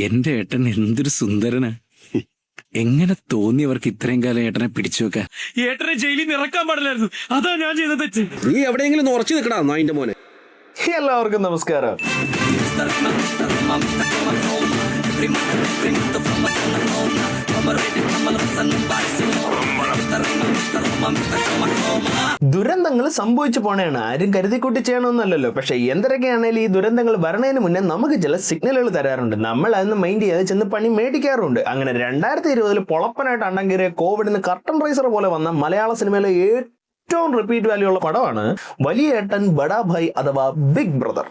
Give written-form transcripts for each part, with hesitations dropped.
എന്റെ ഏട്ടൻ എന്തൊരു സുന്ദരനാ. എങ്ങനെ തോന്നിയവർക്ക് ഇത്രയും കാലം ഏട്ടനെ പിടിച്ചു വെക്കാൻ? ഏട്ടനെ ജയിലിൽ നിന്ന് ഇറക്കാൻ പാടില്ലായിരുന്നു. അതാ ഞാൻ ചെയ്ത തെറ്റ്. നീ എവിടെയെങ്കിലും ഉറച്ചു നിൽക്കടാ നായിന്റെ മോനെ. എല്ലാവർക്കും നമസ്കാരം. ദുരന്തങ്ങൾ സംഭവിച്ചു പോണേണ്, ആരും കരുതിക്കൂട്ടി ചെയ്യണമെന്നല്ലോ. പക്ഷെ എന്തൊക്കെയാണെങ്കിലും ഈ ദുരന്തങ്ങൾ വരണതിന് മുന്നേ നമുക്ക് ചില സിഗ്നലുകൾ തരാറുണ്ട്. നമ്മൾ അതൊന്ന് മൈൻഡ് ചെയ്യാതെ ചെന്ന് പണി മേടിക്കാറുണ്ട്. അങ്ങനെ 2020 പൊളപ്പനായിട്ട് അണ്ടം കയറിയ കോവിഡിന് കർട്ടൻ റൈസർ പോലെ വന്ന മലയാള സിനിമയിലെ ഏറ്റവും റിപ്പീറ്റ് വാല്യൂ ഉള്ള പടമാണ് വലിയ ഏട്ടൻ ബഡാ ഭായ് അഥവാ ബിഗ് ബ്രദർ.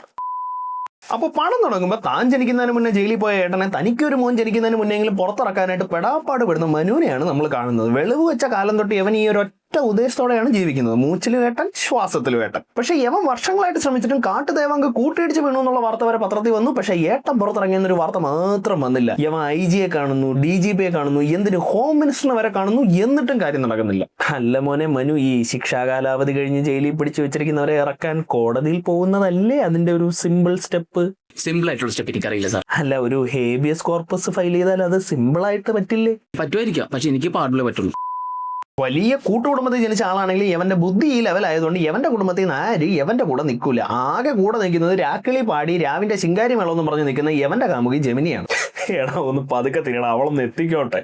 അപ്പോൾ പണം തുടങ്ങുമ്പോൾ താൻ ജനിക്കുന്നതിന് മുന്നേ ജയിലിൽ പോയ ഏട്ടനെ തനിക്കൊരു മോൻ ജനിക്കുന്നതിന് മുന്നെങ്കിലും പുറത്തിറക്കാനായിട്ട് പെടാപ്പാട് പെടുന്ന മനുവിനെയാണ് നമ്മൾ കാണുന്നത്. വെളിവ് വെച്ച കാലം തൊട്ട് ഇവൻ ഈ ഒരു ഉദ്ദേശത്തോടെയാണ് ജീവിക്കുന്നത്. മൂച്ചിൽ വേട്ടൻ, ശ്വാസത്തിൽ വേട്ടൻ. പക്ഷെ യവൻ വർഷങ്ങളായിട്ട് ശ്രമിച്ചിട്ടും കാട്ടുദേവാങ്ക് കൂട്ടിയിടിച്ച് വീണു എന്നുള്ള വാർത്ത വരെ പത്രത്തിൽ വന്നു. പക്ഷെ ഏട്ടൻ പുറത്തിറങ്ങിയെന്നൊരു വാർത്ത മാത്രം വന്നില്ല. യവൻ IG കാണുന്നു, DGP കാണുന്നു, എന്തിന് ഹോം മിനിസ്റ്ററിനെ വരെ കാണുന്നു, എന്നിട്ടും കാര്യം നടക്കുന്നില്ല. അല്ല മോനെ മനു, ഈ ശിക്ഷാകാലാവധി കഴിഞ്ഞ് ജയിലിൽ പിടിച്ചു വെച്ചിരിക്കുന്നവരെ ഇറക്കാൻ കോടതിയിൽ പോകുന്നതല്ലേ അതിന്റെ ഒരു സിമ്പിൾ സ്റ്റെപ്പ്? സിമ്പിൾ ആയിട്ടുള്ള സ്റ്റെപ്പ് എനിക്കറിയില്ല സാർ. അല്ല, ഒരു ഹേബിയസ് കോർപ്പസ് ഫയൽ ചെയ്താൽ അത് സിമ്പിൾ ആയിട്ട് പറ്റില്ലേ? പറ്റുമായിരിക്കാം, പക്ഷെ എനിക്ക് പാടില്ലേ പറ്റുള്ളൂ. വലിയ കൂട്ടുകുടുംബത്തിൽ ജനിച്ച ആളാണെങ്കിൽ യവന്റെ ബുദ്ധി ഈ ലെവലായതുകൊണ്ട് യവന്റെ കുടുംബത്തിൽ നിന്ന് ആരും യവന്റെ കൂടെ നിൽക്കൂല. ആകെ കൂടെ നിൽക്കുന്നത് രാക്കിളി പാടി രാവിന്റെ ശിങ്കാരി മേളമെന്ന് പറഞ്ഞ് നിൽക്കുന്ന യവന്റെ കാമുകി ജെമിനിയാണ്. എടാ ഒന്ന് പതുക്കെ തിരിയണം, അവളൊന്ന് എത്തിക്കോട്ടെ.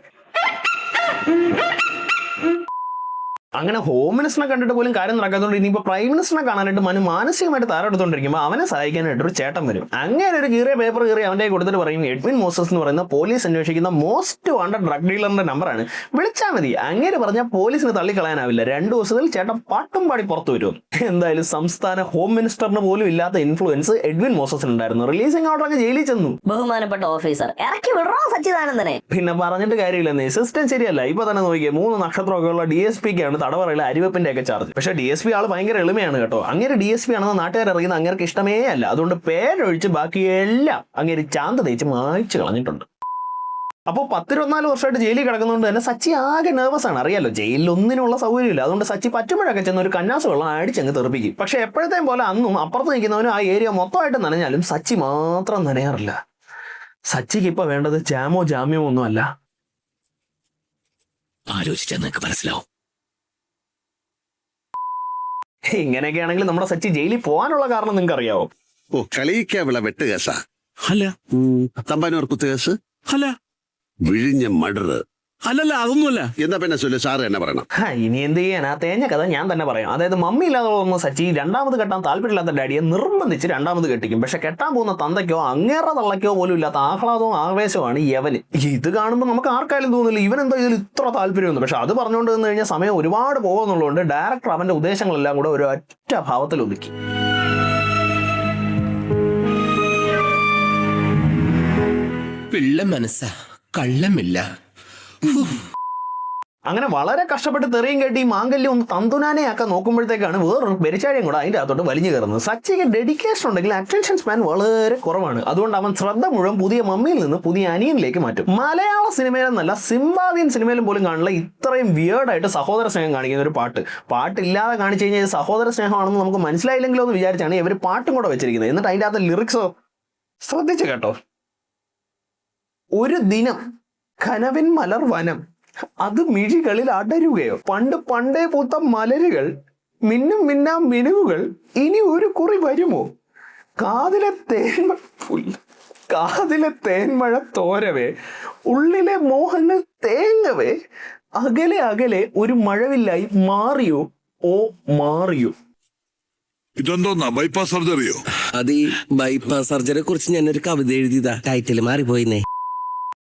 അങ്ങനെ ഹോം മിനിസ്റ്ററിനെ കണ്ടിട്ട് പോലും കാര്യം നടക്കാത്തതുകൊണ്ട് ഇനിയിപ്പോൾ പ്രൈം മിനിസ്റ്ററിനെ കാണാനായിട്ട് മാനസികമായിട്ട് താരെടുത്തുകൊണ്ടിരിക്കുമ്പോൾ അവനെ സഹായിക്കാനായിട്ട് ഒരു ചേട്ടൻ വരും. അങ്ങനെ ഒരു കീറിയ പേപ്പർ കീറി അവൻ്റെ കൊടുത്തിട്ട് പറയും, എഡ്വിൻ മോസസ് എന്ന് പറയുന്ന പോലീസ് അന്വേഷിക്കുന്ന മോസ്റ്റ് വാണ്ടഡ് ഡ്രഗ് ഡീലറിന്റെ നമ്പറാണ്, വിളിച്ചാൽ മതി. അങ്ങനെ പറഞ്ഞാൽ പോലീസിന് തള്ളിക്കളയാനാവില്ല. 2 ദിവസത്തിൽ ചേട്ടൻ പാട്ടും പാടി പുറത്തു വരും. എന്തായാലും സംസ്ഥാന ഹോം മിനിസ്റ്ററിന് പോലും ഇല്ലാത്ത ഇൻഫ്ലുവൻസ് എഡ്വിൻ മോസസിനുണ്ടായിരുന്നു. റിലീസിംഗ് ഓർഡറൊക്കെ ജയിലിൽ ചെന്നു. ബഹുമാനപ്പെട്ട ഓഫീസർ ഇറക്കി വിടറോ സച്ചിദാനന്ദനെ. പിന്നെ പറഞ്ഞിട്ട് കാര്യമില്ലെന്നേ, സിസ്റ്റം ശരിയല്ല. ഇപ്പൊ തന്നെ നോക്കിയേ, 3 നക്ഷത്രമൊക്കെ ഉള്ള DSPക്കാണ് തടവറയിലെ അരിവെപ്പിന്റെ ഒക്കെ ചാർജ്. പക്ഷെ DSP ആള് ഭയങ്കര എളിമയാണ് കേട്ടോ. അങ്ങനെ DSP ആണെന്ന് നാട്ടുകാർ അറിയുന്ന അങ്ങേർക്ക് ഇഷ്ടമേ അല്ല. അതുകൊണ്ട് പേരൊഴിച്ച് ബാക്കിയെല്ലാം അങ്ങേര് ചാന്ത തേച്ച് മായ്ച്ചു കളഞ്ഞിട്ടുണ്ട്. അപ്പോൾ 10-14 വർഷമായിട്ട് ജയിലിൽ കിടക്കുന്നതുകൊണ്ട് തന്നെ സച്ചി ആകെ നെർവസ് ആണ്. അറിയാലോ, ജയിലിൽ ഒന്നിനുള്ള സൗകര്യമില്ല. അതുകൊണ്ട് സച്ചി പറ്റുമ്പോഴൊക്കെ ചെന്ന് ഒരു കന്നാസ് വെള്ളം അടിച്ചങ്ങ് തെറിപ്പിക്കും. പക്ഷെ എപ്പോഴത്തേയും പോലെ അന്നും അപ്പുറത്ത് നിൽക്കുന്നവനും ആ ഏരിയ മൊത്തമായിട്ട് നനഞ്ഞാലും സച്ചി മാത്രം നനയാറില്ല. സച്ചിക്ക് ഇപ്പൊ വേണ്ടത് ജാമ്യമോ ഒന്നും അല്ല. ആലോചിച്ചാൽ നിങ്ങൾക്ക് മനസ്സിലാവും. ഇങ്ങനെയൊക്കെയാണെങ്കിൽ നമ്മുടെ സച്ചി ജയിലിൽ പോകാനുള്ള കാരണം നിങ്ങൾക്ക് അറിയാവോ? ഓ, കളിയിക്കാവിള വെട്ട് കേസാ? അല്ല. തമ്പാനൂർ കുത്ത് കേസ്? അല്ല. വിഴിഞ്ഞ മർഡർ? അല്ലല്ല, അതൊന്നുമല്ല. എന്താ പിന്നെ ചൊല്ലു, സാറ് തന്നെ പറയണം. ഇനി എന്ത് ചെയ്യാൻ, ആ തേഞ്ഞ കഥ ഞാൻ തന്നെ പറയാം. അതായത് മമ്മി ഇല്ലാതെ പോകുന്ന സച്ചി 2ാമത് കെട്ടാൻ താല്പര്യമില്ലാത്ത ഡാഡിയെ നിർബന്ധിച്ച് 2ാമത് കെട്ടിക്കും. പക്ഷെ കെട്ടാൻ പോകുന്ന തന്തയ്ക്കോ അങ്ങേറെ തള്ളയ്ക്കോ പോലും ഇല്ലാത്ത ആഹ്ലാദവും ആവേശവുമാണ് യവന്. ഇത് കാണുമ്പോൾ നമുക്ക് ആർക്കായാലും തോന്നില്ല ഇവൻ എന്താ ഇതിൽ ഇത്ര താല്പര്യമൊന്നും. പക്ഷെ അത് പറഞ്ഞുകൊണ്ട് നിന്ന് കഴിഞ്ഞാൽ സമയം ഒരുപാട് പോകുന്നുള്ളതുകൊണ്ട് ഡയറക്ടർ അവന്റെ ഉദ്ദേശങ്ങളെല്ലാം കൂടെ ഒരു ഒറ്റ ഭാവത്തിൽ ഒതുക്കി. പിള്ള മനസ്സാ, കള്ളമില്ല. അങ്ങനെ വളരെ കഷ്ടപ്പെട്ട് തെറിയും കെട്ടി മാംഗല്യം ഒന്ന് തന്തുനാനെയൊക്കെ നോക്കുമ്പോഴത്തേക്കാണ് വേറൊരു പെരിച്ചാഴിയും കൂടെ അതിൻ്റെ അകത്തോട്ട് വലിഞ്ഞു കയറുന്നത്. സച്ചിക്ക് ഡെഡിക്കേഷൻ ഉണ്ടെങ്കിൽ അറ്റൻഷൻ സ്പാൻ വളരെ കുറവാണ്. അതുകൊണ്ട് അവൻ ശ്രദ്ധ മുഴുവൻ പുതിയ മമ്മിയിൽ നിന്ന് പുതിയ അനിയനിലേക്ക് മാറ്റും. മലയാള സിനിമയിലെന്നല്ല, സിംബാബ്വിയൻ സിനിമയിലും പോലും കാണില്ല ഇത്രയും വിയേർഡായിട്ട് സഹോദര സ്നേഹം കാണിക്കുന്ന ഒരു പാട്ടില്ലാതെ കാണിച്ചു കഴിഞ്ഞാൽ സഹോദര സ്നേഹമാണെന്ന് നമുക്ക് മനസ്സിലായില്ലെങ്കിലോ എന്ന് വിചാരിച്ചാണ് ഇവർ പാട്ടും കൂടെ വെച്ചിരിക്കുന്നത്. എന്നിട്ട് അതിൻ്റെ അകത്ത് ലിറിക്സോ ശ്രദ്ധിച്ചു കേട്ടോ. ഒരു ദിനം കനവിൻ മലർ വനം, അത് മിഴികളിൽ അടരുകയോ, പണ്ടേ പൂത്ത മലരുകൾ, മിന്നാം മിനുകുകൾ, ഇനി ഒരു കുറി വരുമോ, കാതിലെ തേന്മഴ തോരവേ, ഉള്ളിലെ മോഹങ്ങൾ തേങ്ങവേ, അകലെ ഒരു മഴവില്ലായി മാറിയോ മാറിയോ. ഇതെന്തോന്നാ, ബൈപ്പാസ് സർജറിയോ? അത് ഈ ബൈപ്പാസ് സർജറിയെ കുറിച്ച് ഞാനൊരു കവിത എഴുതിയതാ, ടൈറ്റിൽ മാറിപ്പോയിന്നേ.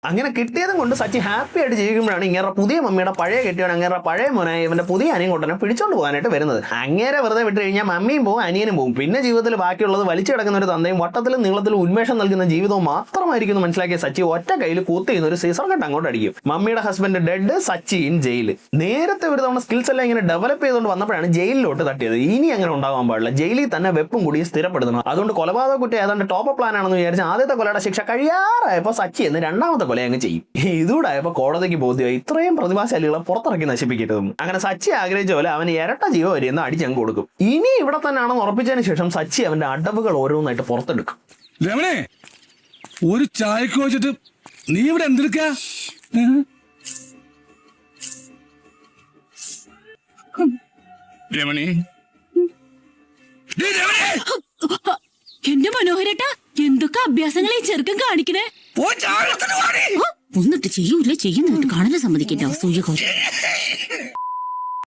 അങ്ങനെ കിട്ടിയതും കൊണ്ട് സച്ചി ഹാപ്പി ആയിട്ട് ജീവിക്കുമ്പോഴാണ് ഇങ്ങനെ പുതിയ മമ്മിയുടെ പഴയ കെട്ടിയാണ് അങ്ങനെ പഴയ മോനായി ഇവന്റെ പുതിയ അനിയൻ കൊണ്ടനെ പിടിച്ചോണ്ട് പോകാനായിട്ട് വരുന്നത്. അങ്ങനെ വെറുതെ വിട്ട് കഴിഞ്ഞാൽ മമ്മിയും പോകും അനിയനും പോകും. പിന്നെ ജീവിതത്തിൽ ബാക്കിയുള്ളത് വലിച്ചു കിടക്കുന്ന ഒരു തന്തയും വട്ടത്തിലും നീളത്തിലും ഉന്മേഷം നൽകുന്ന ജീവിതവും മാത്രമായിരിക്കും മനസ്സിലാക്കിയ സച്ചി ഒറ്റ കയ്യിൽ കൂത്തുന്ന ഒരു സീസർ കട്ട് അങ്ങോട്ട് അടിക്കും. മമ്മിയുടെ husband dead, Sachi in jail. നേരത്തെ ഒരു തവണ സ്കിൽസ് എല്ലാം ഇങ്ങനെ ഡെവലപ്പ് ചെയ്തുകൊണ്ട് വന്നപ്പോഴാണ് ജയിലിലോട്ട് തട്ടിയത്. ഇനി അങ്ങനെ ഉണ്ടാകാൻ പാടില്ല, ജയിലിൽ തന്നെ വെപ്പും കൂടി സ്ഥിരപ്പെടുത്തണം. അതുകൊണ്ട് കൊലപാതക കുട്ടി ഏതാണ്ട് ടോപ്പ് പ്ലാൻ ആണെന്ന് വിചാരിച്ച് ആദ്യത്തെ കൊലയുടെ ശിക്ഷ കഴിയാറായപ്പോൾ സച്ചി എന്ന് 2ാമത്തെ കൊല അങ്ങ് ചെയ്യും. ഇതൂടായപ്പോൾ കോടതിക്ക് ബോധ്യമായി ഇത്രയും പ്രതിഭാശാലികളെ പുറത്തിറക്കി നശിപ്പിക്കരുതെന്ന്. അങ്ങനെ സച്ചി ആഗ്രഹിച്ച പോലെ അവന് ഇരട്ട ജീവവരിയെന്ന് അടിച്ചങ്ങ് കൊടുക്കും. ഇനി ഇവിടെ തന്നെയാണെന്ന് ഉറപ്പിച്ചതിന് ശേഷം സച്ചി അവന്റെ അടവുകൾ ഓരോന്നായിട്ട് പുറത്തെടുക്കും. ഒരു ചായക്ക് വെച്ചിട്ട് നീ ഇവിടെ എന്തെടുക്ക? രമണി, എന്റെ മനോഹരേട്ടാ, എന്തൊക്കെ അഭ്യാസങ്ങളെ ഈ ചെറുക്കൻ കാണിക്കണേ. ഒന്നിട്ട് ചെയ്യൂല, ചെയ്യുന്നിട്ട് കാണാൻ സമ്മതിക്കണ്ട സൂര്യകോ.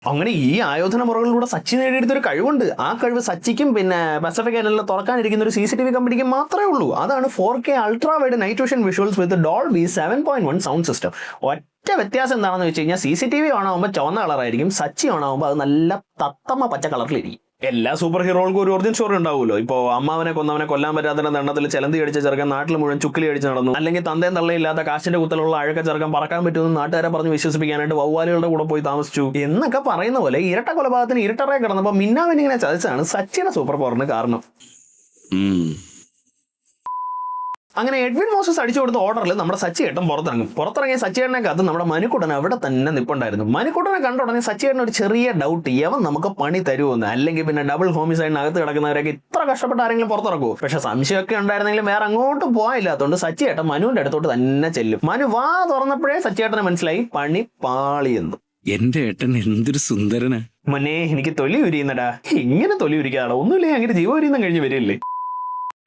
അങ്ങനെ ഈ ആയോധന മുറകളിലൂടെ സച്ചി നേടിയെടുത്തൊരു കഴിവുണ്ട്. ആ കഴിവ് സച്ചിക്കും പിന്നെ പസഫിക് ഐലൻഡിൽ തുറക്കാനിരിക്കുന്ന ഒരു CCTV കമ്പനിക്ക് മാത്രമേ ഉള്ളൂ. അതാണ് 4K ultra wide night vision visuals with Dolby 7.1 sound system. ഒറ്റ വ്യത്യാസം എന്താണെന്ന് വെച്ച് കഴിഞ്ഞാൽ CCTV ഓണാകുമ്പോൾ ചുവന്ന കളറായിരിക്കും, സച്ചി ഓണാകുമ്പോൾ അത് നല്ല തത്തമ്മ പച്ച കളറിലിരിക്കും. എല്ലാ സൂപ്പർ ഹീറോകൾക്കും ഒരു ഒറിജിൻ സ്റ്റോറി ഉണ്ടാവുമല്ലോ. ഇപ്പോൾ അമ്മാവനെ കൊന്നവനെ കൊല്ലാൻ പറ്റാത്ത ദണ്ണത്തിൽ ചെലന്തി അടിച്ച ചെറുക്കൻ നാട്ടിൽ മുഴുവൻ ചുക്കിലി അടിച്ച് നടന്നു, അല്ലെങ്കിൽ തന്തയും തള്ളയില്ലാത്ത കാശിന്റെ കുത്തലുള്ള അഴക്ക ചെറുക്കൻ പറക്കാൻ പറ്റുമെന്ന് നാട്ടുകാരെ പറഞ്ഞ് വിശ്വസിപ്പിക്കാനായിട്ട് വവ്വാലുകളുടെ കൂടെ പോയി താമസിച്ചു എന്നൊക്കെ പറയുന്ന പോലെ ഇരട്ട കൊലപാതകത്തിന് ഇരുട്ടറേ കിടന്നപ്പോൾ മിന്നാമിനിങ്ങനെ ചതിച്ചാണ് സച്ചിയുടെ സൂപ്പർ പവറിന് കാരണം. അങ്ങനെ എഡ്വിൻ മോസസ് അടിച്ചു കൊടുത്ത ഓർഡറിൽ നമ്മുടെ സച്ചിയേട്ടൻ പുറത്തിറങ്ങിയ സച്ചിയേട്ടനെ കാത്ത് നമ്മുടെ മനുക്കുട്ടൻ അവിടെ തന്നെ നിൽപ്പുണ്ടായിരുന്നു. മനുക്കുട്ടനെ കണ്ട ഉടനെ സച്ചിയേട്ടൻ ഒരു ചെറിയ ഡൗട്ട്, യവൻ നമുക്ക് പണി തരുമെന്ന്, അല്ലെങ്കിൽ പിന്നെ ഡബിൾ ഹോമിസൈഡിനകത്ത് കിടക്കുന്നവരൊക്കെ ഇത്ര കഷ്ടപ്പെട്ട് ആരെങ്കിലും പുറത്തിറക്കുമോ? പക്ഷെ സംശയമൊക്കെ ഉണ്ടായിരുന്നെങ്കിലും വേറെ അങ്ങോട്ടും പോകാനില്ലാത്തതുകൊണ്ട് സച്ചിയേട്ടൻ മനുവിന്റെ അടുത്തോട്ട് തന്നെ ചെല്ലും. മനു വാ തുറന്നപ്പോഴേ സച്ചിയേട്ടനെ മനസ്സിലായി പണി പാളിയെന്ന്. എന്റെ ഏട്ടൻ എന്തൊരു സുന്ദരനാ. മോനെ, എനിക്ക് തൊലി ഉരിയുന്നടാ. ഇങ്ങനെ തൊലി ഉരിക്കാടാ, ഒന്നുമില്ലേ അങ്ങനെ ജീവ ഉരിയുന്ന കഴിഞ്ഞ് വരില്ലേ.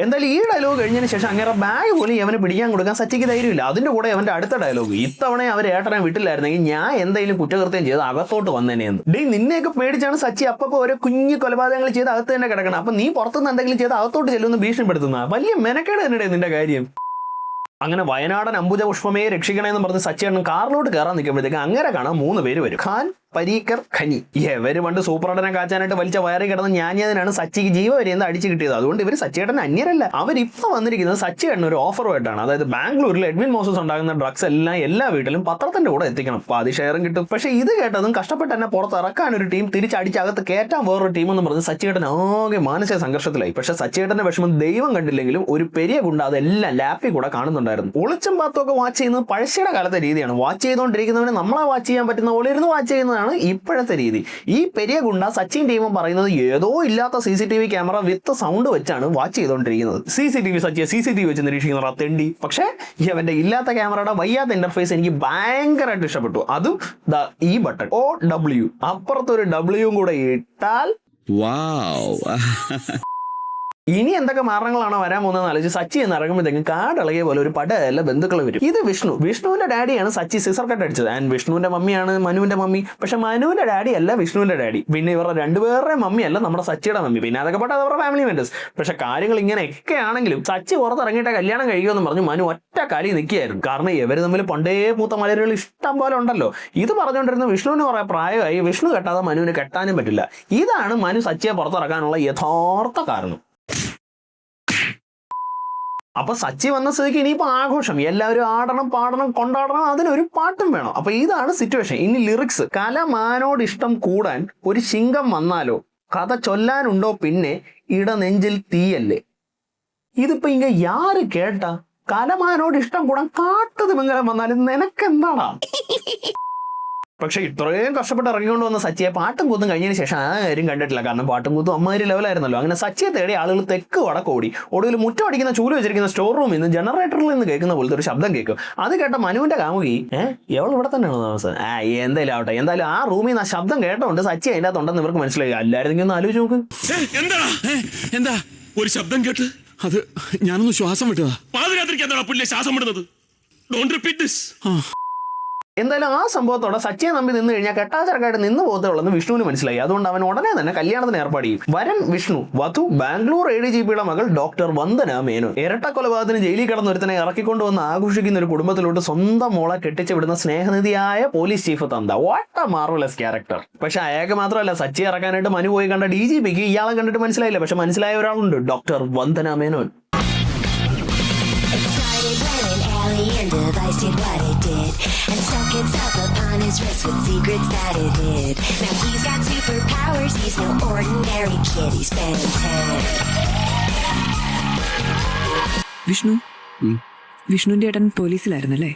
എന്തായാലും ഈ ഡയലോഗ് കഴിഞ്ഞതിന് ശേഷം അങ്ങനെ ബാഗ് പോലും അവന് പിടിക്കാൻ കൊടുക്കാൻ സച്ചിക്ക് ധൈര്യമില്ല. അതിന്റെ കൂടെ അവന്റെ അടുത്ത ഡയലോഗ്, ഇത്തവണ അവർ ഏട്ടനെ വിട്ടില്ലായിരുന്നെങ്കിൽ ഞാൻ എന്തെങ്കിലും കുറ്റകൃത്യം ചെയ്ത് അകത്തോട്ട് വന്നേനെയെന്ന്. നിന്നെയൊക്കെ പേടിച്ചാണ് സച്ചി അപ്പൊ ഓരോ കുഞ്ഞു കൊലപാതകങ്ങൾ ചെയ്ത് അകത്ത് തന്നെ കിടക്കണം. അപ്പൊ നീ പുറത്തുനിന്ന് എന്തെങ്കിലും ചെയ്ത് അകത്തോട്ട് ചെല്ലുമെന്ന് ഭീഷണിപ്പെടുത്തുന്ന വലിയ മെനക്കേട് തന്നെ നിന്റെ കാര്യം. അങ്ങനെ വയനാടൻ അംബുജ പുഷ്പമേ രക്ഷിക്കണമെന്ന് പറഞ്ഞ് സച്ചിയേട്ടൻ കാറിലോട്ട് കയറാൻ നിൽക്കുമ്പോഴത്തേക്ക് അങ്ങനെ കാണാൻ 3 പേര് വരും. ഖാൻ, പരീക്കർ, ഖനി. ഇവര് പണ്ട് സൂപ്പറണ്ടനെ കാച്ചാനായിട്ട് വലിച്ച വയറി കിടന്ന് ഞാഞ്ഞതിനാണ് സച്ചിക്ക് ജീവവരെയെന്ന് അടിച്ചു കിട്ടിയത്. അതുകൊണ്ട് ഇവർ സച്ചിയേട്ടൻ അന്യരല്ല. അവരിപ്പോൾ വന്നിരിക്കുന്നത് സച്ചിയേട്ടൻ ഒരു ഓഫറുമായിട്ടാണ്. അതായത് ബാംഗ്ലൂരിൽ എഡ്വിൻ മോസസ് ഉണ്ടാകുന്ന ഡ്രഗ്സ് എല്ലാം എല്ലാ വീട്ടിലും പത്രത്തിന്റെ കൂടെ എത്തിക്കണം, അപ്പോൾ അത് ഷെയറും കിട്ടും. പക്ഷേ ഇത് കേട്ടതും കഷ്ടപ്പെട്ട് തന്നെ പുറത്തിറക്കാൻ ഒരു ടീം, തിരിച്ചടിച്ചകത്ത് കയറ്റാൻ വേറൊരു ടീം എന്ന് പറഞ്ഞ് സച്ചിയേട്ടൻ ആകെ മാനസിക സംഘർഷത്തിലായി. പക്ഷെ സച്ചിയേട്ടന്റെ വിഷമം ദൈവം കണ്ടില്ലെങ്കിലും ഒരു പെരിയ ഗുണ്ട അതെല്ലാം ലാപ്പിൽ കൂടെ കാണുന്നുണ്ടായിരുന്നു. ഒളിച്ചും പാത്തും ഒക്കെ വാച്ച് ചെയ്യുന്നത് പഴശ്ശിയുടെ കാലത്തെ രീതിയാണ്. വാച്ച് ചെയ്തുകൊണ്ടിരിക്കുന്നവന് നമ്മളെ വാച്ച് ചെയ്യാൻ പറ്റുന്ന പോലെ ഇരുന്ന് വാച്ച് ചെയ്യുന്നതാണ് ഇപ്പോഴത്തെ രീതി. ഈ പെരിയ ഗുണ്ട സച്ചിൻ ടീമും പറയുന്നത് ഏതോ ഇല്ലാത്ത CCTV ക്യാമറ വിത്ത് സൗണ്ട് വെച്ചാണ് വാച്ച് ചെയ്തുകൊണ്ടിരിക്കുന്നത്. CCTV വെച്ച് നിരീക്ഷിക്കുന്ന തെണ്ടി. പക്ഷേ അവന്റെ ഇല്ലാത്ത ക്യാമറയുടെ വയ്യാത്ത ഇന്റർഫേസ് എനിക്ക് ഭയങ്കരമായിട്ട് ഇഷ്ടപ്പെട്ടു. അതും ഈ ബട്ടൺ OW, അപ്പുറത്തൊരു W കൂടെ ഇട്ടാൽ ഇനി എന്തൊക്കെ മാരണങ്ങളാണോ വരാൻ പോകുന്നതെന്ന് ആലോചിച്ച് സച്ചി എന്ന് ഇറങ്ങുമ്പോഴത്തേക്കും കാടിളകിയ പോലെ ഒരു പടയല്ല ബന്ധുക്കൾ വരും. ഇത് വിഷ്ണുവിന്റെ ഡാഡിയാണ് സച്ചി സിസർ കട്ട് അടിച്ചത്. ആൻഡ് വിഷ്ണുവിന്റെ മമ്മിയാണ് മനുവിന്റെ മമ്മി. പക്ഷെ മനുവിന്റെ ഡാഡി അല്ല വിഷ്ണുവിന്റെ ഡാഡി. പിന്നെ ഇവരുടെ രണ്ടുപേരുടെ മമ്മി അല്ല നമ്മുടെ സച്ചിയുടെ മമ്മി. പിന്നെ അതൊക്കെ പെട്ടത് അവരുടെ ഫാമിലി മെമ്പേഴ്സ്. പക്ഷെ കാര്യങ്ങൾ ഇങ്ങനെയൊക്കെ ആണെങ്കിലും സച്ചി പുറത്തിറങ്ങിയിട്ട് കല്യാണം കഴിയുമെന്ന് പറഞ്ഞ് മനു ഒറ്റ കാലി നിൽക്കുകയായിരുന്നു. കാരണം ഇവർ തമ്മിൽ പണ്ടേ പൂത്ത മലരുകൾ ഇഷ്ടം പോലെ ഉണ്ടല്ലോ. ഇത് പറഞ്ഞുകൊണ്ടിരുന്ന വിഷ്ണുവിന് കുറെ പ്രായമായി. വിഷ്ണു കെട്ടാതെ മനുവിന് കെട്ടാനും പറ്റില്ല. ഇതാണ് മനു സച്ചിയെ പുറത്തിറക്കാനുള്ള യഥാർത്ഥ കാരണം. അപ്പൊ സച്ചി വന്ന സ്ഥിതിക്ക് ഇനിയിപ്പോൾ ആഘോഷം, എല്ലാവരും ആടണം, പാടണം, കൊണ്ടാടണം, അതിനൊരു പാട്ടും വേണം. അപ്പൊ ഇതാണ് സിറ്റുവേഷൻ. ഇനി ലിറിക്സ്. കലമാനോട് ഇഷ്ടം കൂടാൻ ഒരു ശിങ്കം വന്നാലോ, കഥ ചൊല്ലാനുണ്ടോ പിന്നെ ഇടനെഞ്ചിൽ തീയല്ലേ. ഇതിപ്പോ ഇങ്ങ യാര് കേട്ടാ? കലമാനോട് ഇഷ്ടം കൂടാൻ കാട്ടുതിമംഗലം വന്നാലും നിനക്കെന്താടാ? പക്ഷെ ഇത്രയും കഷ്ടപ്പെട്ട് ഇറങ്ങിക്കൊണ്ട് വന്ന സച്ചിയെ പാട്ടും കൂത്തും കഴിഞ്ഞതിന് ശേഷം ആരും കണ്ടിട്ടില്ല. കാരണം പാട്ടും കൂത്തും അമ്മാതിരി ലെവലായിരുന്നല്ലോ. അങ്ങനെ സച്ചിയെ തേടി ആളുകൾ തെക്ക് വടക്കോടി. ഒടുവിൽ മുറ്റം അടിക്കുന്ന ചൂല് വെച്ചിരിക്കുന്ന സ്റ്റോർ റൂമിൽ നിന്ന് ജനറേറ്ററിൽ നിന്ന് കേൾക്കുന്ന പോലത്തെ ഒരു ശബ്ദം കേൾക്കും. അത് കേട്ട മനുവിന്റെ കാമുകി എവൾ ഇവിടെ തന്നെയാണോ താമസം? എന്തായാലും ആവട്ടെ. എന്തായാലും ആ റൂമിൽ നിന്ന് ആ ശബ്ദം കേട്ടോണ്ട് സച്ചി അതിൻ്റെ അകത്തുണ്ടെന്ന് ഇവർക്ക് മനസ്സിലായി. അല്ലായിരുന്നെങ്കിൽ ഒന്ന് ആലോചിച്ച് നോക്ക്. എന്താ ഒരു ശബ്ദം കേട്ട്? അത് ഞാനൊന്ന് ശ്വാസം വിട്ടതാ. പാതിരാത്രിക്ക് എന്താ പുല്ലെ ശ്വാസം വിടുന്നത്? Don't repeat this. എന്തായാലും ആ സംഭവത്തോടെ സച്ചിയെ നമ്പി നിന്ന് കഴിഞ്ഞാൽ കെട്ടാചരക്കായിട്ട് നിന്ന് പോകത്തേ ഉള്ളെന്ന് വിഷ്ണുവിന് മനസ്സിലായി. അതുകൊണ്ട് അവൻ ഉടനെ തന്നെ കല്യാണത്തിന് ഏർപ്പാട് ചെയ്യും. വരൻ വിഷ്ണു, വധു ബാംഗ്ലൂർ ADGPയുടെ മകൾ ഡോക്ടർ വന്ദന മേനോൻ. ഇരട്ട കൊലപാതകത്തിന് ജയിലിൽ കിടന്ന ഒരുത്തനെ ഇറക്കിക്കൊണ്ടുവന്ന് ആഘോഷിക്കുന്ന ഒരു കുടുംബത്തിലോട്ട് സ്വന്തം മോളെ കെട്ടിച്ചു വിടുന്ന സ്നേഹനിധിയായ പോലീസ് ചീഫ് തന്ത. What A marvellous character. പക്ഷെ അയാൾക്ക് മാത്രമല്ല, സച്ചി ഇറക്കാനായിട്ട് മനു പോയി കണ്ട DGPക്ക് ഇയാളെ കണ്ടിട്ട് മനസ്സിലായില്ല. പക്ഷെ മനസ്സിലായ ഒരാളുണ്ട്, doctor Vandana Menon. And device did what it did and stuck itself upon his wrist with secrets that it hid. Now he's got superpowers, he's no ordinary kid, he's Ben 10. വിഷ്ണുവിന്റെ ഏട്ടൻ പോലീസിലായിരുന്നല്ലേ?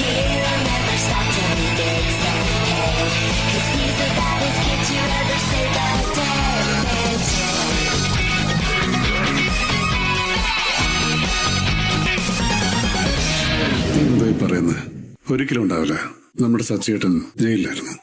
He'll never stop till he gets that pay, 'cause he's the best. ഒരിക്കലും ഉണ്ടാവില്ല. നമ്മുടെ സച്ചിയേട്ടൻ ജയിലിലായിരുന്നു.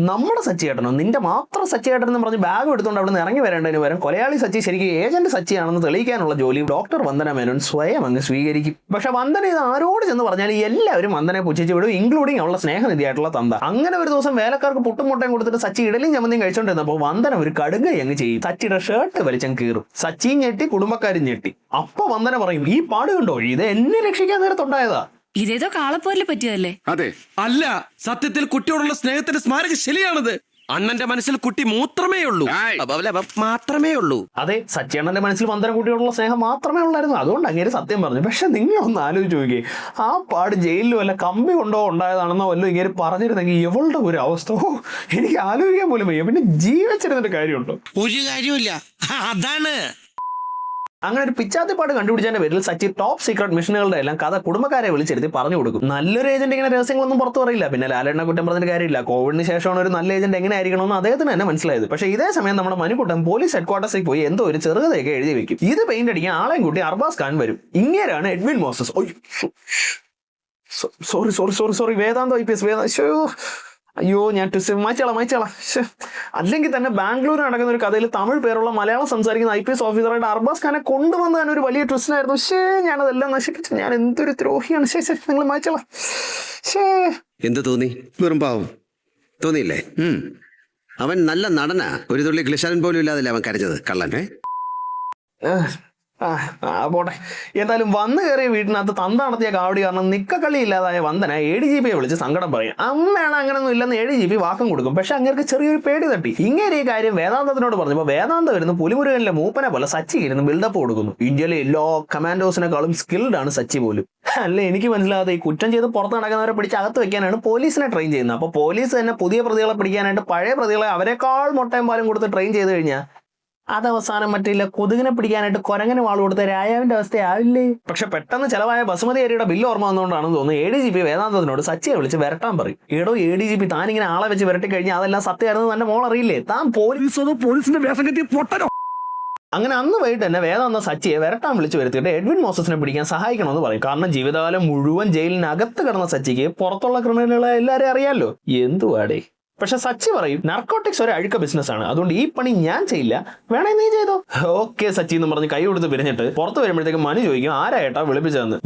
നമ്മുടെ സച്ചിയേട്ടനോ? നിന്റെ മാത്രം സച്ചിയേട്ടൻ എന്ന് പറഞ്ഞ് ബാഗ് എടുത്തുകൊണ്ട് അവിടെ നിന്ന് ഇറങ്ങി വരേണ്ടതിന് പകരം കൊലയാളി സച്ചി ശരിക്കും ഏജന്റ് സച്ചിയാണെന്ന് തെളിയിക്കാനുള്ള ജോലി ഡോക്ടർ വന്ദന മേനോൻ സ്വയം അങ്ങ് സ്വീകരിക്കും. പക്ഷെ വന്ദന ഇത് ആരോട് ചെന്ന് പറഞ്ഞാൽ എല്ലാവരും വന്ദനെ പുച്ഛിച്ച് വിടും, ഇൻക്ലൂഡിങ് അവളുടെ സ്നേഹനിധിയായിട്ടുള്ള തന്ത. അങ്ങനെ ഒരു ദിവസം വേലക്കാർക്ക് പുട്ടും മുട്ടയും കൊടുത്തിട്ട് സച്ചി ഇഡലിയും ചമ്മന്തിയും കഴിച്ചോണ്ടിരുന്നപ്പോൾ വന്ദന ഒരു കടുകൈ അങ്ങ് ചെയ്യും. സച്ചിയുടെ ഷർട്ട് വലിച്ചങ്ങ് കീറും. സച്ചിയും ഞെട്ടി, കുടുംബക്കാരും ഞെട്ടി. അപ്പൊ വന്ദന പറയും, ഈ പാട് കണ്ടോ, ഇത് എന്നെ രക്ഷിക്കാൻ നേരത്തുണ്ടായതാ. ഇതേതോ കാളപ്പോരിൽ പറ്റിയതല്ലേ? അതെ, അല്ല, സത്യത്തിൽ കുട്ടിയോടുള്ള സ്നേഹത്തിന്റെ സ്മാരക ശരിയാണത്. അണ്ണന്റെ മനസ്സിൽ കുട്ടി മൂത്രമേ ഉള്ളൂ, മാത്രമേ ഉള്ളൂ. അതെ, സച്ചിയണ്ണന്റെ മനസ്സിൽ വന്ദന കുട്ടിയോടുള്ള സ്നേഹം മാത്രമേ ഉള്ളായിരുന്നു. അതുകൊണ്ട് അങ്ങനെ സത്യം പറഞ്ഞു. പക്ഷെ നിങ്ങളൊന്ന് ആലോചിച്ച് നോക്കിയേ, ആ പാട് ജയിലിൽ വല്ല കമ്പി കൊണ്ടോ ഉണ്ടായതാണെന്നോ വല്ലതും ഇങ്ങനെ പറഞ്ഞിരുന്നെങ്കിൽ ഇവളുടെ ഒരു അവസ്ഥ എനിക്ക് ആലോചിക്കാൻ പോലും വയ്യ. പിന്നെ ജീവിച്ചിരുന്നിട്ട് കാര്യമുണ്ടോ? ഒരു കാര്യമില്ല, അതാണ്. അങ്ങനെ ഒരു പിച്ചാത്തിപ്പാട് കണ്ടുപിടിച്ചതിന്റെ പേരിൽ സച്ചി ടോപ്പ് സീക്രട്ട് മിഷനുകളുടെ എല്ലാം കഥ കുടുംബക്കാരെ വിളിച്ചെടുത്ത് പറഞ്ഞു കൊടുക്കും. നല്ലൊരു ഏജന്റ് ഇങ്ങനെ രഹസ്യങ്ങളൊന്നും പുറത്തു പറയില്ല. പിന്നെ ലാലേട്ടനെ കുറ്റം പറഞ്ഞിട്ട് കാര്യമില്ല. കോവിഡിന് ശേഷമാണ് ഒരു നല്ല ഏജന്റ് എങ്ങനെ ആയിരിക്കണമെന്ന് അദ്ദേഹത്തിന് തന്നെ മനസ്സിലായത്. പക്ഷേ ഇതേ സമയം നമ്മുടെ മനുക്കുട്ടൻ പോലീസ് ഹെഡ്ക്വാർട്ടേഴ്സിൽ പോയി എന്തോ ഒരു ചെറുകഥയൊക്കെ എഴുതി വെക്കും. ഇത് പെയിന്റ് അടിക്കാൻ ആളെയും കൂട്ടി അർബാസ് ഖാൻ വരും. ഇങ്ങനെയാണ് എഡ്വിൻ മോസസ്. സോറി വേദാന്ത IPS അയ്യോ, ഞാൻ മാച്ചോളാം. അല്ലെങ്കിൽ തന്നെ ബാംഗ്ലൂർ നടക്കുന്ന ഒരു കഥയിൽ തമിഴ് പേരുള്ള മലയാളം സംസാരിക്കുന്ന IPS ഓഫീസറായിട്ട് അർബാസ് ഖാനെ കൊണ്ടുവന്ന് തന്നെ ഒരു വലിയ ട്വിസ്റ്റിനായിരുന്നു. ഞാനതെല്ലാം നശിപ്പിച്ചു. ഞാൻ എന്തൊരു ദ്രോഹിയാണ്. നിങ്ങൾ മാച്ചോളാം. എന്ത് തോന്നി? വെറും പാവം തോന്നിയില്ലേ? അവൻ നല്ല നടനാ. ഒരു തുള്ളി ഗ്ലിസറിൻ പോലും ഇല്ലാതല്ലേ അവൻ കരഞ്ഞത്, കള്ളൻ. പോട്ടെ. എന്തായാലും വന്നു കയറിയ വീട്ടിനകത്ത് തന്ത നടത്തിയ കാവടി കാരണം നിക്കക്കളി ഇല്ലാതായ വന്ദന ADGPയെ വിളിച്ച് സങ്കടം പറയും. അമ്മയാണ് അങ്ങനൊന്നും ഇല്ലെന്ന് ADGP വാക്കും കൊടുക്കും. പക്ഷെ അങ്ങേർക്ക് ചെറിയൊരു പേടി തട്ടി. ഇങ്ങനെ ഈ കാര്യം വേദാന്തത്തിനോട് പറഞ്ഞപ്പോൾ വേദാന്ത വരുന്ന പുലിമുരുകനിലെ മൂപ്പനെ പോലെ സച്ചി ഇരുന്ന് ബിൽഡപ്പ് കൊടുക്കുന്നു. ഇന്ത്യയിലെ എല്ലാ കമാൻഡോസിനെക്കാളും സ്കിൽഡ് ആണ് സച്ചി പോലും. അല്ല, എനിക്ക് മനസ്സിലാകാതെ ഈ കുറ്റം ചെയ്ത് പുറത്ത് നടക്കുന്നവരെ പിടിച്ച് അകത്ത് വെക്കാനാണ് പോലീസിനെ ട്രെയിൻ ചെയ്യുന്നത്. അപ്പോൾ പോലീസ് തന്നെ പുതിയ പ്രതികളെ പിടിക്കാനായിട്ട് പഴയ പ്രതികളെ അവരെക്കാൾ മുട്ടയും പാലും കൊടുത്ത് ട്രെയിൻ ചെയ്ത് കഴിഞ്ഞാൽ അതവസാനം മറ്റില്ല കൊതുകിനെ പിടിക്കാനായിട്ട് കൊരങ്ങനെ വാൾ കൊടുത്ത രാജാവിന്റെ അവസ്ഥയാവില്ലേ? പക്ഷെ പെട്ടെന്ന് ചെലവായ ബസുമതി അരിയുടെ ബില്ല് ഓർമ്മ വന്നുകൊണ്ടാണെന്ന് തോന്നുന്നു ADGP വേദാന്തത്തിനോട് സച്ചിയെ വിളിച്ച് വരട്ടാൻ പറയും. ADGP താനിങ്ങനെ ആളെ വെച്ച് വരട്ടി കഴിഞ്ഞാൽ അതെല്ലാം സത്യമായിരുന്നു തന്റെ മോൾ അറിയില്ലേ? താൻ പോലീസിന്റെ വേഷം കെട്ടി പൊട്ടനോ? അങ്ങനെ അന്ന് വൈകിട്ട് തന്നെ വേദാന്ത സച്ചിയെ വരട്ടാൻ വിളിച്ച് വരുത്തിയിട്ട് എഡ്വിൻ മോസസിനെ പിടിക്കാൻ സഹായിക്കണമെന്ന് പറയും. കാരണം ജീവിതകാലം മുഴുവൻ ജയിലിനകത്ത് കിടന്ന സച്ചിക്ക് പുറത്തുള്ള ക്രിമിനലുകളെ എല്ലാവരെയും അറിയാമല്ലോ. എന്തുവാടേ? പക്ഷെ സച്ചി പറയും, നർക്കോട്ടിക്സ് ഒരു അഴുക്ക ബിസിനസ്സാണ്, അതുകൊണ്ട് ഈ പണി ഞാൻ ചെയ്യില്ല, വേണേ നീ ചെയ്തോ. ഓക്കെ സച്ചി എന്ന് പറഞ്ഞ് കൈ കൊടുത്ത് പിരിഞ്ഞിട്ട് പുറത്ത് വരുമ്പോഴത്തേക്ക് മനു ചോദിക്കും, ആരായിട്ടാ വിളിപ്പിച്ചതെന്ന്.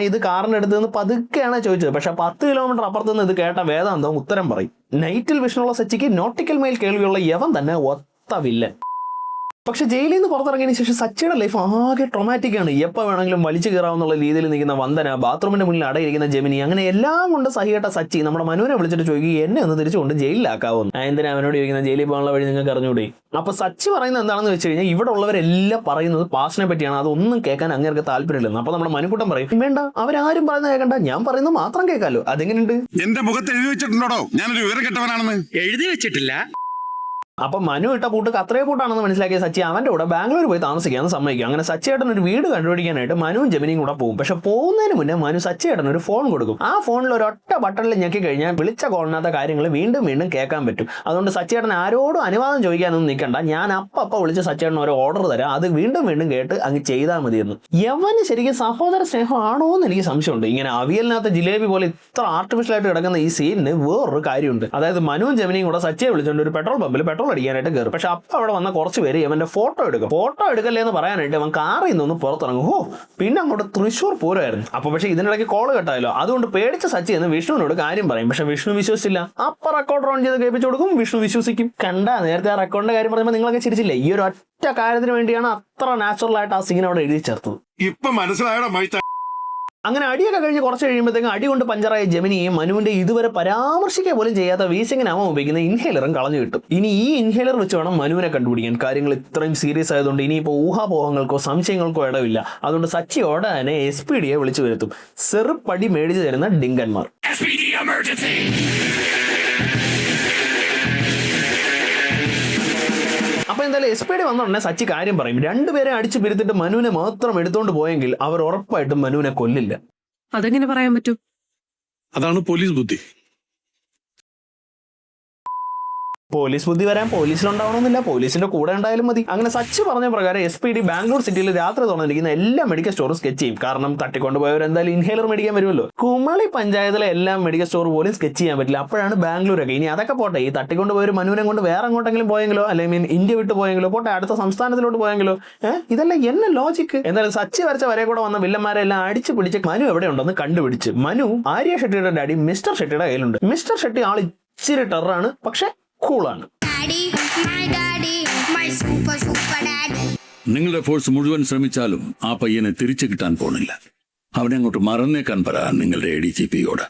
ഇത് കാറിനെടുത്തെന്ന് പതുക്കെയാണ് ചോദിച്ചത്. പക്ഷെ 10 കിലോമീറ്റർ അപ്പുറത്ത് നിന്ന് ഇത് കേട്ട വേദാന്തം ഉത്തരം പറയും. നൈറ്റിൽ വിഷനുള്ള സച്ചിക്ക് നോട്ടിക്കൽ മൈൽ കേൾവിയുള്ള യവൻ തന്നെ ഒത്ത വില്ലൻ. പക്ഷെ ജയിലിൽ നിന്ന് പുറത്തിറങ്ങിയതിന് ശേഷം സച്ചിയുടെ ലൈഫ് ആകെ ട്രോമാറ്റിക് ആണ്. എപ്പോൾ വേണമെങ്കിലും വലിച്ചു കയറാവുന്നുള്ള രീതിയിൽ നിൽക്കുന്ന വന്ദന, ബാത്റൂമിന്റെ മുന്നിൽ അടയിരിക്കുന്ന ജെമിനി, അങ്ങനെ എല്ലാം കൊണ്ട് സഹികെട്ട സച്ചി നമ്മുടെ മനുവിനെ വിളിച്ചിട്ട് ചോദിക്കും, എന്നെ ഒന്ന് തിരിച്ചുകൊണ്ട് ജയിലിലാക്കാവുന്നു. എന്തിനാ അവനോട് ചോദിക്കുന്ന, ജയിലിൽ പോകാനുള്ള വഴി നിങ്ങൾക്ക് അറിഞ്ഞൂടെ? അപ്പൊ സച്ചി പറയുന്നത് എന്താണെന്ന് വെച്ച് കഴിഞ്ഞാൽ, ഇവിടെ ഉള്ളവരെല്ലാം പറയുന്നത് പാസിനെ പറ്റിയാണ്, അതൊന്നും കേൾക്കാൻ അങ്ങേർക്ക് താല്പര്യമില്ലെന്ന്. അപ്പൊ നമ്മുടെ മനുക്കുട്ടൻ പറയും, വേണ്ട, അവരാരും പറയുന്നത് കേൾക്കണ്ട, ഞാൻ പറയുന്നത് മാത്രം കേൾക്കാലോ. അതെങ്ങനെയുണ്ട്? എന്റെ മുഖത്ത് എഴുതി വെച്ചിട്ടുണ്ടോ ഞാനൊരു വിവരം കെട്ടവനാണെന്ന്? എഴുതി വെച്ചിട്ടില്ല. അപ്പൊ മനു ഇട്ട പൂട്ട് കത്രേ പൂട്ടാണെന്ന് മനസ്സിലാക്കിയ സച്ചി അവന്റെ കൂടെ ബാംഗ്ലൂർ പോയി താമസിക്കാന്ന് സമ്മതിക്കും. അങ്ങനെ സച്ചിയേട്ടൻ ഒരു വീട് കണ്ടുപിടിക്കാനായിട്ട് മനുവും ജെമിനിയും കൂടെ പോകും. പക്ഷെ പോകുന്നതിന് മുന്നേ മനു സച്ചിയേട്ടൻ ഒരു ഫോൺ കൊടുക്കും. ആ ഫോണിൽ ഒരൊറ്റ ബട്ടണിൽ ഞെക്കി കഴിഞ്ഞാൽ വിളിച്ച കോളിനകത്ത കാര്യങ്ങൾ വീണ്ടും വീണ്ടും കേൾക്കാൻ പറ്റും. അതുകൊണ്ട് സച്ചിയേട്ടൻ ആരോടും അനുവാദം ചോദിക്കാനൊന്നും നിൽക്കണ്ട, ഞാൻ അപ്പം വിളിച്ച് സച്ചിയേട്ടൻ ഒരു ഓർഡർ തരാം, അത് വീണ്ടും വീണ്ടും കേട്ട് അങ്ങ് ചെയ്താൽ മതിയെന്ന്. യവന് ശരിക്കും സഹോദര സ്നേഹം ആണോ എന്ന് എനിക്ക് സംശയമുണ്ട്. ഇങ്ങനെ അവിയലിനകത്ത് ജിലേബി പോലെ ഇത്ര ആർട്ടിഫിഷ്യൽ ആയിട്ട് കിടക്കുന്ന ഈ സീനിന് വേറൊരു കാര്യമുണ്ട്. അതായത് മനുവും ജെമിനിയും കൂടെ സച്ചിയെ വിളിച്ചുകൊണ്ട് ഒരു പെട്രോൾ പമ്പിൽ പെട്രോൾ അടിക്കാനായിട്ട് കയറും. പക്ഷെ അപ്പം അവിടെ വന്ന കുറച്ച് പേര് ഇവന്റെ ഫോട്ടോ എടുക്കും. ഫോട്ടോ എടുക്കല്ലേ എന്ന് പറയാനായിട്ട് അവൻ കാറിൽ നിന്നൊന്ന് പുറത്തിറങ്ങും. പിന്നെ അങ്ങോട്ട് തൃശ്ശൂർ പൂരമായിരുന്നു. അപ്പൊ പക്ഷെ ഇതിനിടയ്ക്ക് കോള് കെട്ടായല്ലോ. അതുകൊണ്ട് പേടിച്ച സച്ചി എന്ന് വിഷ്ണുവിനോട് കാര്യം പറയും. പക്ഷെ വിഷ്ണു വിശ്വസിച്ചില്ല. അപ്പൊ റെക്കോർഡ് ഓൺ ചെയ്ത് കേൾപ്പിച്ചു കൊടുക്കും. വിഷ്ണു വിശ്വസിക്കും. നേരത്തെ ആ റെക്കോർഡിന്റെ കാര്യം പറയുമ്പോൾ നിങ്ങളൊക്കെ ചിരിച്ചില്ലേ? ഈ ഒരു ഒറ്റ കാര്യത്തിന് വേണ്ടിയാണ് അത്ര നാച്ചുറൽ ആയിട്ട് ആ സീൻ അവിടെ എഴുതി ചേർത്തത്. ഇപ്പൊ മനസ്സിലായടാ മൈത്ത. അങ്ങനെ അടിയൊക്കെ കഴിഞ്ഞ് കുറച്ച് കഴിയുമ്പോഴത്തേക്കും അടി കൊണ്ട് പഞ്ചറായ ജെമിനിയും മനുവിന്റെ ഇതുവരെ പരാമർശിക്കുക പോലും ചെയ്യാത്ത വീസിങ്ങിനാവാൻ ഉപയോഗിക്കുന്ന ഇൻഹേലറും കളഞ്ഞു കിട്ടും. ഇനി ഈ ഇൻഹേലർ വെച്ച് വേണം മനുവിനെ കണ്ടുപിടിക്കാൻ. കാര്യങ്ങൾ ഇത്രയും സീരിയസ് ആയതുകൊണ്ട് ഇനിയിപ്പോൾ ഊഹാപോഹങ്ങൾക്കോ സംശയങ്ങൾക്കോ ഇടവില്ല. അതുകൊണ്ട് സച്ചിയോടെ തന്നെ SPD വിളിച്ചു വരുത്തും. ചെറുപ്പടി മേടിച്ചു തരുന്ന ഡിങ്കന്മാർ. അപ്പൊ എന്തായാലും SPD വന്ന ഉടനെ സച്ചി കാര്യം പറയും. രണ്ടുപേരെ അടിച്ചു പിരുത്തിട്ട് മനുവിനെ മാത്രം എടുത്തോണ്ട് പോയെങ്കിൽ അവർ ഉറപ്പായിട്ടും മനുവിനെ കൊല്ലില്ല. അതെങ്ങനെ പറയാൻ പറ്റും? അതാണ് പോലീസ് ബുദ്ധി. പോലീസ് ബുദ്ധി വരാൻ പോലീസിലുണ്ടാവണമെന്നില്ല, പോലീസിന്റെ കൂടെ ഉണ്ടായാലും മതി. അങ്ങനെ സച്ച് പറഞ്ഞ പ്രകാരം SPD ബാംഗ്ലൂർ സിറ്റിയിൽ രാത്രി തുറന്നിരിക്കുന്ന എല്ലാ മെഡിക്കൽ സ്റ്റോറും സ്കെച്ച് ചെയ്യും. കാരണം തട്ടിക്കൊണ്ടുപോയവർ എന്തായാലും ഇൻഹേലർ മേടിക്കാൻ വരുമല്ലോ. കുമളി പഞ്ചായത്തിലെ എല്ലാ മെഡിക്കൽ സ്റ്റോർ പോലും സ്കെച്ച് ചെയ്യാൻ പറ്റില്ല. അപ്പോഴാണ് ബാംഗ്ലൂരൊക്കെ. ഇനി അതൊക്കെ പോട്ടെ, ഈ തട്ടിക്കൊണ്ടുപോയവർ മനുവിനെ കൊണ്ട് വേറെ അങ്ങോട്ടെങ്കിലും പോയെങ്കിലോ, അല്ലെങ്കിൽ ഇന്ത്യ വിട്ട് പോയെങ്കിലോ, പോട്ടെ അടുത്ത സംസ്ഥാനത്തിലോട്ട് പോയെങ്കിലോ, ഇതെല്ലാം എന്നെ ലോജിക്ക്. എന്തായാലും സച്ച് വരച്ച വരെ കൂടെ വന്ന വില്ലന്മാരെ എല്ലാം അടിച്ചു പിടിച്ച് മനു എവിടെ ഉണ്ടെന്ന് കണ്ടുപിടിച്ച്. മനു ആര്യ ഷെട്ടിയുടെ ഡാഡി മിസ്റ്റർ ഷെട്ടിയുടെ കയ്യിലുണ്ട്. മിസ്റ്റർ ഷെട്ടി ആൾ ഇച്ചിരി ടെററാണ്, പക്ഷെ കൂളാണ്. നിങ്ങളുടെ ഫോഴ്സ് മുഴുവൻ ശ്രമിച്ചാലും ആ പയ്യനെ തിരിച്ചു കിട്ടാൻ പോണില്ല. അവനെ അങ്ങോട്ട് മറന്നേക്കാൻ പറ നിങ്ങളുടെ ADGP-യോട്.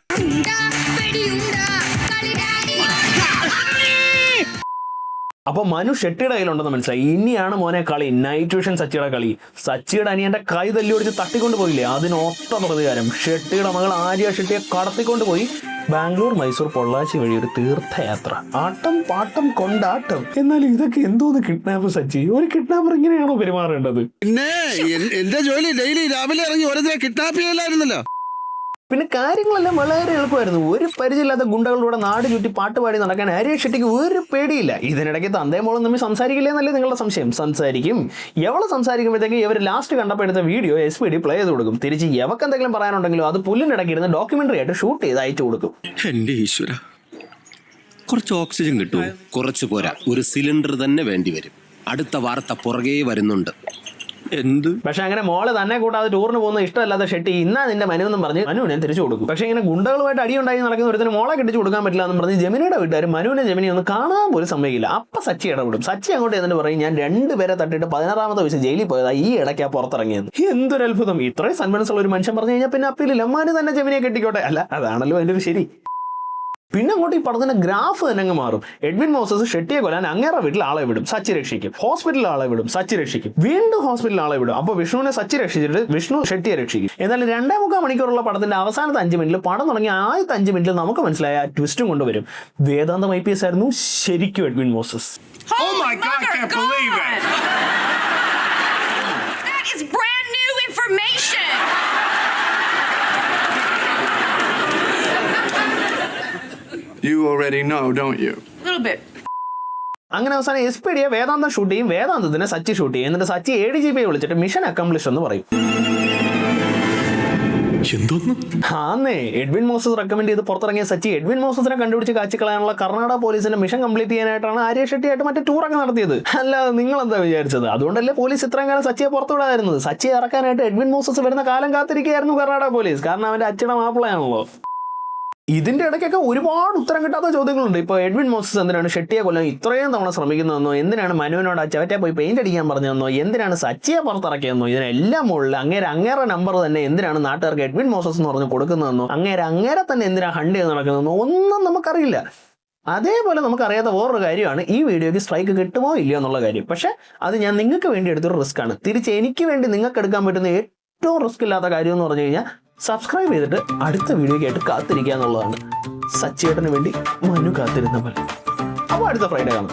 അപ്പൊ മനു ഷെട്ടിയുടെ കയ്യിലുണ്ടെന്ന് മനസ്സിലായി. ഇനിയാണ് മോനെ കളി, നൈറ്റ് ട്യൂഷൻ സച്ചിയുടെ കളി. സച്ചിയുടെ അനിയന്റെ കൈ തല്ലി ഒടിച്ച് തട്ടിക്കൊണ്ട് പോയില്ലേ, അതിന് ഒത്ത പ്രതികാരം. ഷെട്ടിയുടെ മകൾ ആര്യ ഷെട്ടിയെ കടത്തിക്കൊണ്ട് പോയി ബാംഗ്ലൂർ, മൈസൂർ, പൊള്ളാച്ചി വഴി ഒരു തീർത്ഥയാത്ര. ആട്ടം പാട്ടം കൊണ്ടാട്ടം. എന്നാൽ ഇതൊക്കെ എന്തോന്ന് കിഡ്നാപ്പ് സച്ചി? ഒരു കിഡ്നാപ്പർ ഇങ്ങനെയാണോ പെരുമാറേണ്ടത്? പിന്നെ എന്റെ ജോലി ഡെയിലി രാവിലെ ഇറങ്ങി ഓരോരുത്തരെ കിഡ്നാപ്പ് ചെയ്യലായിരുന്നല്ലോ. പിന്നെ കാര്യങ്ങളെല്ലാം വളരെ എളുപ്പമായിരുന്നു. ഒരു പരിചയമില്ലാത്ത ഗുണ്ടകളുടെ നാട് ചുറ്റി പാട്ടുപാടി നടക്കാൻ ആര്യ ഷെട്ടിക്ക് ഒരു പേടിയില്ല. ഇതിനിടയ്ക്ക് തന്തേ മോളും തമ്മിൽ സംസാരിക്കില്ലേ എന്നല്ലേ നിങ്ങളുടെ സംശയം? സംസാരിക്കും. എവളെ സംസാരിക്കുമ്പോഴത്തേക്ക് ഇവർ ലാസ്റ്റ് കണ്ടപ്പോൾ എടുത്ത വീഡിയോ SPD പ്ലേ ചെയ്ത് കൊടുക്കും. തിരിച്ച് എവക്ക് എന്തെങ്കിലും പറയാനുണ്ടെങ്കിലോ അത് പുല്ലിനിടയ്ക്ക് ഇരുന്ന് ഡോക്യുമെന്ററി ആയിട്ട് ഷൂട്ട് ചെയ്ത് അയച്ചു കൊടുക്കും. എന്റെ ഈശ്വര, കുറച്ച് ഓക്സിജൻ കിട്ടുമോ? കുറച്ച് പോരാ, ഒരു സിലിണ്ടർ തന്നെ വേണ്ടി വരും. അടുത്ത വാർത്ത പുറകെ വരുന്നുണ്ട്. എന്ത് പക്ഷെ അങ്ങനെ മോള് തന്നെ കൂടാതെ ടൂറിന് പോകുന്ന ഇഷ്ടമല്ലാത്ത ഷെട്ടി ഇന്നാ നിന്റെ മനു എന്നും പറഞ്ഞ് മനുവിനെ തിരിച്ചു കൊടുക്കും. പക്ഷെ ഇങ്ങനെ ഗുണ്ടകളുമായിട്ട് അടിയുണ്ടായി നടക്കുന്ന ഒരുത്തിന് മോളെ കെട്ടിച്ചു കൊടുക്കാൻ പറ്റില്ല എന്ന് പറഞ്ഞ് ജെമിനിയുടെ വീട്ടുകാർ മനുവിനെ ജെമിനി ഒന്ന് കാണാൻ പോലും സമ്മതിക്കില്ല. അപ്പൊ സച്ചി ഇടപെടും. സച്ചി അങ്ങോട്ട് എന്നിട്ട് പറയും, ഞാൻ 2 പേരെ തട്ടിയിട്ട് 16ാമത്തെ വയസ്സ് ജയിലിൽ പോയതാ, ഈ ഇടയ്ക്കാ പുറത്തിറങ്ങിയത്. എന്തൊരു അത്ഭുതം! ഇത്രയും സൻമനസ് ഉള്ള ഒരു മനുഷ്യൻ പറഞ്ഞു കഴിഞ്ഞാൽ പിന്നെ അപ്പീലില്ല, മനു തന്നെ ജെമിനിയെ കെട്ടിക്കോട്ടെ. അല്ല, അതാണല്ലോ അതിന്റെ ഒരു ശരി. പിന്നെ അങ്ങോട്ട് ഈ പടത്തിന്റെ ഗ്രാഫ് തന്നെ അങ്ങ് മാറും. എഡ്വിൻ മോസസ് ഷെട്ടിയെ കൊല്ലാൻ അങ്ങേറെ വീട്ടിൽ ആളെ വിടും, സച്ചി രക്ഷിക്കും. ഹോസ്പിറ്റലിൽ ആളെ വിടും, സച്ചി രക്ഷിക്കും. വീണ്ടും ഹോസ്പിറ്റലിൽ ആളെ വിടും. അപ്പൊ വിഷ്ണുവിനെ സച്ചി രക്ഷിച്ചിട്ട് വിഷ്ണു ഷെട്ടിയെ രക്ഷിക്കും. എന്നാലും 2.25 മണിക്കൂറുള്ള പടത്തിന്റെ അവസാനത്തെ 5 മിനിറ്റിൽ, പടം തുടങ്ങി ആദ്യത്തെ 5 മിനിറ്റിൽ നമുക്ക് മനസ്സിലായ ആ ട്വിസ്റ്റും കൊണ്ടുവരും. വേദാന്തം IPS ആയിരുന്നു ശരിക്കും Edwin Moses. Oh my God, I can't believe it. That is brand new information. You already know, don't you? A little bit. അങ്ങനെ അവസാനം SPD വേദാന്തം ഷൂട്ട് ചെയ്യും, വേദാന്തത്തിന് സച്ചി ഷൂട്ട് ചെയ്യും. എന്നിട്ട് സച്ചി ADGP-യെ വിളിച്ചിട്ട് മിഷൻ അക്കംപ്ലിഷ് എന്ന് പറയും. ആന്നേ, എഡ്വിൻ മോസസ് റെക്കമെൻഡ് ചെയ്ത് പുറത്തിറങ്ങിയ സച്ചി എഡ്വിൻ മോസസിനെ കണ്ടുപിടിച്ച് കാച്ചിക്കളയാനുള്ള കർണാടക പോലീസിന്റെ മിഷൻ കംപ്ലീറ്റ് ചെയ്യാനായിട്ടാണ് ആര്യ ഷെട്ടിയായിട്ട് മറ്റേ ടൂറൊക്കെ നടത്തിയത്. അല്ലാതെ നിങ്ങൾ എന്താ വിചാരിച്ചത്? അതുകൊണ്ടല്ലേ പോലീസ് ഇത്രയും കാലം സച്ചിയെ പുറത്തുവിടാതിരുന്നത്. സച്ചിയെ ഇറക്കാനായിട്ട് എഡ്വിൻ മോസസ് വരുന്ന കാലം കാത്തിരിക്കുകയായിരുന്നു കർണാടക പോലീസ്. കാരണം അവന്റെ അച്ഛയുടെ മാപ്പിളയാണല്ലോ. ഇതിന്റെ ഇടയ്ക്കൊക്കെ ഒരുപാട് ഉത്തരം കിട്ടാത്ത ചോദ്യങ്ങളുണ്ട്. ഇപ്പോൾ എഡ്വിൻ മോസസ് എന്തിനാണ് ഷെട്ടിയെ കൊല്ലാൻ ഇത്രയും തവണ ശ്രമിക്കുന്നതെന്നോ, എന്തിനാണ് മനുവിനോട് ആ ചവറ്റെ പോയി പെയിന്റ് അടിക്കാൻ പറഞ്ഞതെന്നോ, എന്തിനാണ് സച്ചിയെ പുറത്തിറക്കിയെന്നോ, ഇതിനെല്ലാം മുകളിൽ അങ്ങേരെ നമ്പർ തന്നെ എന്തിനാണ് നാട്ടുകാർക്ക് എഡ്വിൻ മോസസ് എന്ന് പറഞ്ഞ് കൊടുക്കുന്നതെന്നോ, അങ്ങേരെ തന്നെ എന്തിനാണ് ഹണ്ട് ചെയ്ത് നടക്കുന്നതെന്നോ ഒന്നും നമുക്കറിയില്ല. അതേപോലെ നമുക്കറിയാത്ത വേറൊരു കാര്യമാണ് ഈ വീഡിയോയ്ക്ക് സ്ട്രൈക്ക് കിട്ടുമോ ഇല്ലയോ എന്നുള്ള കാര്യം. പക്ഷെ അത് ഞാൻ നിങ്ങൾക്ക് വേണ്ടി എടുത്തൊരു റിസ്ക് ആണ്. തിരിച്ച് എനിക്ക് വേണ്ടി നിങ്ങൾക്ക് എടുക്കാൻ പറ്റുന്ന ഏറ്റവും റിസ്ക് ഇല്ലാത്ത കാര്യം എന്ന് പറഞ്ഞു കഴിഞ്ഞാൽ സബ്സ്ക്രൈബ് ചെയ്തിട്ട് അടുത്ത വീഡിയോയ്ക്കായിട്ട് കാത്തിരിക്കുക എന്നുള്ളതാണ്. സച്ചിയേട്ടന് വേണ്ടി മനു കാത്തിരുന്ന പോലെ. അപ്പോൾ അടുത്ത ഫ്രൈഡേ കാണാം.